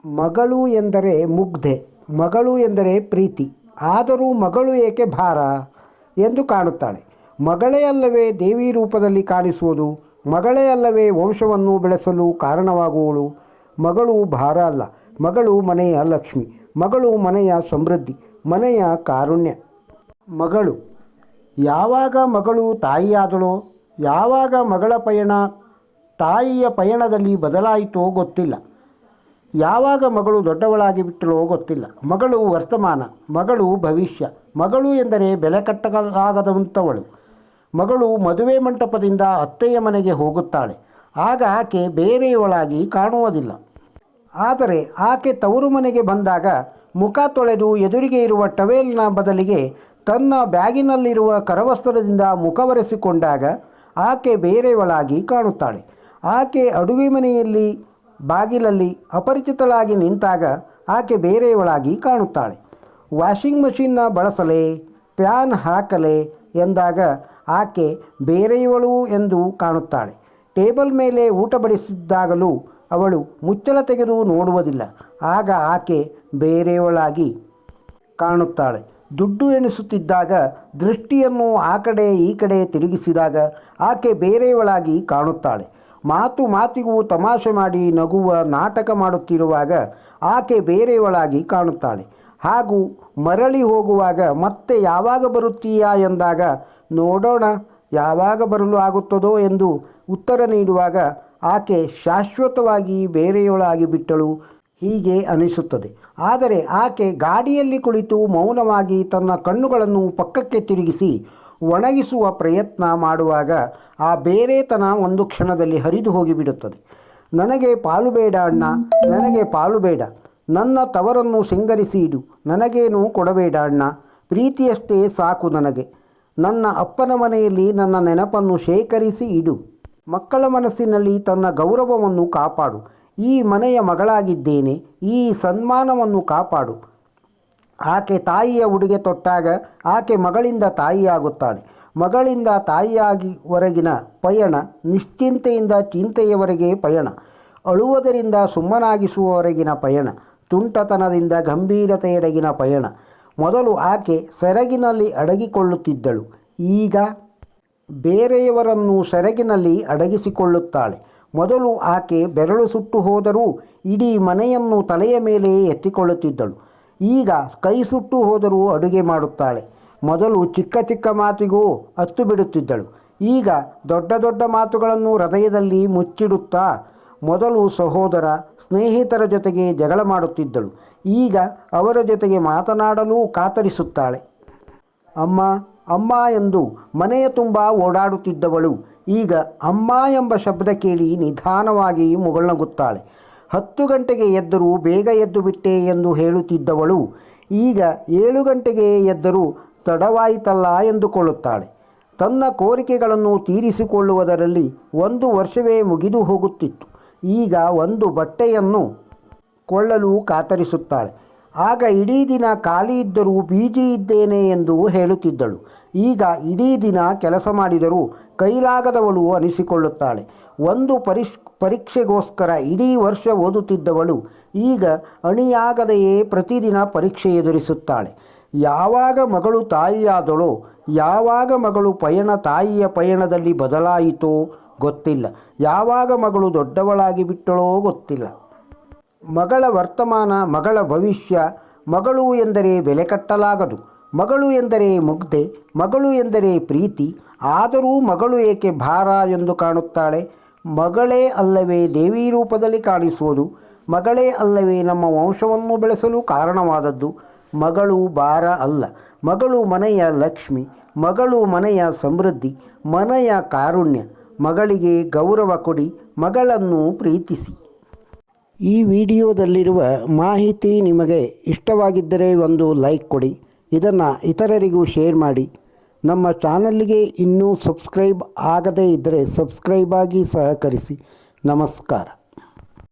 ಮಗಳು ಎಂದರೆ ಮುಗ್ಧೆ, ಮಗಳು ಎಂದರೆ ಪ್ರೀತಿ, ಆದರೂ ಮಗಳು ಏಕೆ ಭಾರ ಎಂದು ಕಾಣುತ್ತಾಳೆ. ಮಗಳೇ ಅಲ್ಲವೇ ದೇವಿ ರೂಪದಲ್ಲಿ ಕಾಣಿಸುವುದು, ಮಗಳೇ ಅಲ್ಲವೇ ವಂಶವನ್ನು ಬೆಳೆಸಲು ಕಾರಣವಾಗುವಳು. ಮಗಳು ಭಾರ ಅಲ್ಲ, ಮಗಳು ಮನೆಯ ಲಕ್ಷ್ಮಿ, ಮಗಳು ಮನೆಯ ಸಮೃದ್ಧಿ, ಮನೆಯ ಕಾರುಣ್ಯ. ಮಗಳು ಯಾವಾಗ ಮಗಳು ತಾಯಿಯಾದಳೋ, ಯಾವಾಗ ಮಗಳ ಪಯಣ ತಾಯಿಯ ಪಯಣದಲ್ಲಿ ಬದಲಾಯಿತೋ ಗೊತ್ತಿಲ್ಲ. ಯಾವಾಗ ಮಗಳು ದೊಡ್ಡವಳಾಗಿ ಬಿಟ್ಟಳೋ ಗೊತ್ತಿಲ್ಲ. ಮಗಳು ವರ್ತಮಾನ, ಮಗಳು ಭವಿಷ್ಯ. ಮಗಳು ಎಂದರೆ ಬೆಲೆ ಕಟ್ಟಲಾಗದಂಥವಳು. ಮಗಳು ಮದುವೆ ಮಂಟಪದಿಂದ ಅತ್ತೆಯ ಮನೆಗೆ ಹೋಗುತ್ತಾಳೆ. ಆಗ ಆಕೆ ಬೇರೆಯವಳಾಗಿ ಕಾಣುವುದಿಲ್ಲ. ಆದರೆ ಆಕೆ ತವರು ಮನೆಗೆ ಬಂದಾಗ ಮುಖ ತೊಳೆದು ಎದುರಿಗೆ ಇರುವ ಟವೆಲ್ನ ಬದಲಿಗೆ ತನ್ನ ಬ್ಯಾಗಿನಲ್ಲಿರುವ ಕರವಸ್ತ್ರದಿಂದ ಮುಖವರೆಸಿಕೊಂಡಾಗ ಆಕೆ ಬೇರೆಯವಳಾಗಿ ಕಾಣುತ್ತಾಳೆ. ಆಕೆ ಅಡುಗೆ ಮನೆಯಲ್ಲಿ ಬಾಗಿಲಲ್ಲಿ ಅಪರಿಚಿತಳಾಗಿ ನಿಂತಾಗ ಆಕೆ ಬೇರೆಯವಳಾಗಿ ಕಾಣುತ್ತಾಳೆ. ವಾಷಿಂಗ್ ಮಷಿನ್ನ ಬಳಸಲೇ, ಫ್ಯಾನ್ ಹಾಕಲೇ ಎಂದಾಗ ಆಕೆ ಬೇರೆಯವಳು ಎಂದು ಕಾಣುತ್ತಾಳೆ. ಟೇಬಲ್ ಮೇಲೆ ಊಟ ಬಡಿಸಿದ್ದಾಗಲೂ ಅವಳು ಮುಚ್ಚಳ ತೆಗೆದು ನೋಡುವುದಿಲ್ಲ. ಆಗ ಆಕೆ ಬೇರೆಯವಳಾಗಿ ಕಾಣುತ್ತಾಳೆ. ದುಡ್ಡು ಎಣಿಸುತ್ತಿದ್ದಾಗ ದೃಷ್ಟಿಯನ್ನು ಆ ಕಡೆ ಈ ಕಡೆ ತಿರುಗಿಸಿದಾಗ ಆಕೆ ಬೇರೆಯವಳಾಗಿ ಕಾಣುತ್ತಾಳೆ. ಮಾತು ಮಾತಿಗೂ ತಮಾಷೆ ಮಾಡಿ ನಗುವ ನಾಟಕ ಮಾಡುತ್ತಿರುವಾಗ ಆಕೆ ಬೇರೆಯವಳಾಗಿ ಕಾಣುತ್ತಾಳೆ. ಹಾಗೂ ಮರಳಿ ಹೋಗುವಾಗ ಮತ್ತೆ ಯಾವಾಗ ಬರುತ್ತೀಯಾ ಎಂದಾಗ ನೋಡೋಣ ಯಾವಾಗ ಬರಲು ಆಗುತ್ತದೋ ಎಂದು ಉತ್ತರ ನೀಡುವಾಗ ಆಕೆ ಶಾಶ್ವತವಾಗಿ ಬೇರೆಯವಳಾಗಿ ಬಿಟ್ಟಳು ಹೀಗೆ ಅನಿಸುತ್ತದೆ. ಆದರೆ ಆಕೆ ಗಾಡಿಯಲ್ಲಿ ಕುಳಿತು ಮೌನವಾಗಿ ತನ್ನ ಕಣ್ಣುಗಳನ್ನು ಪಕ್ಕಕ್ಕೆ ತಿರುಗಿಸಿ ಒಣಗಿಸುವ ಪ್ರಯತ್ನ ಮಾಡುವಾಗ ಆ ಬೇರೆತನ ಒಂದು ಕ್ಷಣದಲ್ಲಿ ಹರಿದು ಹೋಗಿಬಿಡುತ್ತದೆ. ನನಗೆ ಪಾಲು ಬೇಡ ಅಣ್ಣ, ನನಗೆ ಪಾಲು ಬೇಡ, ನನ್ನ ತವರನ್ನು ಸಿಂಗರಿಸಿ ಇಡು, ನನಗೇನು ಕೊಡಬೇಡ ಅಣ್ಣ, ಪ್ರೀತಿಯಷ್ಟೇ ಸಾಕು ನನಗೆ, ನನ್ನ ಅಪ್ಪನ ಮನೆಯಲ್ಲಿ ನನ್ನ ನೆನಪನ್ನು ಶೇಖರಿಸಿ ಇಡು, ಮಕ್ಕಳ ಮನಸ್ಸಿನಲ್ಲಿ ತನ್ನ ಗೌರವವನ್ನು ಕಾಪಾಡು, ಈ ಮನೆಯ ಮಗಳಾಗಿದ್ದೇನೆ, ಈ ಸನ್ಮಾನವನ್ನು ಕಾಪಾಡು. ಆಕೆ ತಾಯಿಯ ಉಡುಗೆ ತೊಟ್ಟಾಗ ಆಕೆ ಮಗಳಿಂದ ತಾಯಿಯಾಗುತ್ತಾಳೆ. ಮಗಳಿಂದ ತಾಯಿಯಾಗಿವರೆಗಿನ ಪಯಣ ನಿಶ್ಚಿಂತೆಯಿಂದ ಚಿಂತೆಯವರೆಗೆ ಪಯಣ, ಅಳುವುದರಿಂದ ಸುಮ್ಮನಾಗಿಸುವವರೆಗಿನ ಪಯಣ, ತುಂಟತನದಿಂದ ಗಂಭೀರತೆಯೆಡೆಗಿನ ಪಯಣ. ಮೊದಲು ಆಕೆ ಸೆರಗಿನಲ್ಲಿ ಅಡಗಿಕೊಳ್ಳುತ್ತಿದ್ದಳು, ಈಗ ಬೇರೆಯವರನ್ನು ಸೆರಗಿನಲ್ಲಿ ಅಡಗಿಸಿಕೊಳ್ಳುತ್ತಾಳೆ. ಮೊದಲು ಆಕೆ ಬೆರಳು ಸುಟ್ಟು ಹೋದರೂ ಇಡೀ ಮನೆಯನ್ನು ತಲೆಯ ಮೇಲೆ ಎತ್ತಿಕೊಳ್ಳುತ್ತಿದ್ದಳು. ಈಗ ಕೈ ಸುಟ್ಟು ಹೋದರೂ ಅಡುಗೆ ಮಾಡುತ್ತಾಳೆ. ಮೊದಲು ಚಿಕ್ಕ ಚಿಕ್ಕ ಮಾತಿಗೂ ಅತ್ತು ಬಿಡುತ್ತಿದ್ದಳು. ಈಗ ದೊಡ್ಡ ದೊಡ್ಡ ಮಾತುಗಳನ್ನು ಹೃದಯದಲ್ಲಿ ಮುಚ್ಚಿಡುತ್ತಾ ಮೊದಲು ಸಹೋದರ ಸ್ನೇಹಿತರ ಜೊತೆಗೆ ಜಗಳ ಮಾಡುತ್ತಿದ್ದಳು. ಈಗ ಅವರ ಜೊತೆಗೆ ಮಾತನಾಡಲು ಕಾತರಿಸುತ್ತಾಳೆ. ಅಮ್ಮ ಅಮ್ಮ ಎಂದು ಮನೆಯ ತುಂಬ ಓಡಾಡುತ್ತಿದ್ದವಳು ಈಗ ಅಮ್ಮ ಎಂಬ ಶಬ್ದ ಕೇಳಿ ನಿಧಾನವಾಗಿ ಮುಗುಳ್ನಗುತ್ತಾಳೆ. 10 ಗಂಟೆಗೆ ಎದ್ದರೂ ಬೇಗ ಎದ್ದು ಬಿಟ್ಟೆ ಎಂದು ಹೇಳುತ್ತಿದ್ದವಳು ಈಗ 7 ಗಂಟೆಗೆ ಎದ್ದರೂ ತಡವಾಯಿತಲ್ಲ ಎಂದುಕೊಳ್ಳುತ್ತಾಳೆ. ತನ್ನ ಕೋರಿಕೆಗಳನ್ನು ತೀರಿಸಿಕೊಳ್ಳುವುದರಲ್ಲಿ 1 ವರ್ಷವೇ ಮುಗಿದು ಹೋಗುತ್ತಿತ್ತು. ಈಗ ಒಂದು ಬಟ್ಟೆಯನ್ನು ಕೊಳ್ಳಲು ಕಾತರಿಸುತ್ತಾಳೆ. ಆಗ ಇಡೀ ದಿನ ಖಾಲಿ ಇದ್ದರೂ ಬೀಜಿ ಇದ್ದೇನೆ ಎಂದು ಹೇಳುತ್ತಿದ್ದಳು. ಈಗ ಇಡೀ ದಿನ ಕೆಲಸ ಮಾಡಿದರೂ ಕೈಲಾಗದವಳು ಅನಿಸಿಕೊಳ್ಳುತ್ತಾಳೆ. ಒಂದು ಪರೀಕ್ಷೆಗೋಸ್ಕರ ಇಡೀ ವರ್ಷ ಓದುತ್ತಿದ್ದವಳು ಈಗ ಅಣಿಯಾಗದೆಯೇ ಪ್ರತಿದಿನ ಪರೀಕ್ಷೆ ಎದುರಿಸುತ್ತಾಳೆ. ಯಾವಾಗ ಮಗಳು ತಾಯಿಯಾದಳೋ, ಯಾವಾಗ ಮಗಳು ಪಯಣ ತಾಯಿಯ ಪಯಣದಲ್ಲಿ ಬದಲಾಯಿತೋ ಗೊತ್ತಿಲ್ಲ. ಯಾವಾಗ ಮಗಳು ದೊಡ್ಡವಳಾಗಿ ಬಿಟ್ಟಳೋ ಗೊತ್ತಿಲ್ಲ. ಮಗಳ ವರ್ತಮಾನ, ಮಗಳ ಭವಿಷ್ಯ. ಮಗಳು ಎಂದರೆ ಬೆಲೆ ಕಟ್ಟಲಾಗದು, ಮಗಳು ಎಂದರೆ ಮುಗ್ಧೆ, ಮಗಳು ಎಂದರೆ ಪ್ರೀತಿ, ಆದರೂ ಮಗಳು ಏಕೆ ಭಾರ ಎಂದು ಕಾಣುತ್ತಾಳೆ. ಮಗಳೇ ಅಲ್ಲವೇ ದೇವಿ ರೂಪದಲ್ಲಿ ಕಾಣಿಸುವುದು, ಮಗಳೇ ಅಲ್ಲವೇ ನಮ್ಮ ವಂಶವನ್ನು ಬೆಳೆಸಲು ಕಾರಣವಾದದ್ದು. ಮಗಳು ಭಾರ ಅಲ್ಲ, ಮಗಳು ಮನೆಯ ಲಕ್ಷ್ಮಿ, ಮಗಳು ಮನೆಯ ಸಮೃದ್ಧಿ, ಮನೆಯ ಕಾರುಣ್ಯ. ಮಗಳಿಗೆ ಗೌರವ ಕೊಡಿ, ಮಗಳನ್ನು ಪ್ರೀತಿಸಿ. ಈ ವಿಡಿಯೋದಲ್ಲಿರುವ ಮಾಹಿತಿ ನಿಮಗೆ ಇಷ್ಟವಾಗಿದ್ದರೆ ಒಂದು ಲೈಕ್ ಕೊಡಿ, ಇದನ್ನು ಇತರರಿಗೂ ಶೇರ್ ಮಾಡಿ. ನಮ್ಮ ಚಾನಲ್ಗೆ ಇನ್ನೂ ಸಬ್ಸ್ಕ್ರೈಬ್ ಆಗದೇ ಇದ್ದರೆ ಸಬ್ಸ್ಕ್ರೈಬ್ ಆಗಿ ಸಹಕರಿಸಿ. ನಮಸ್ಕಾರ.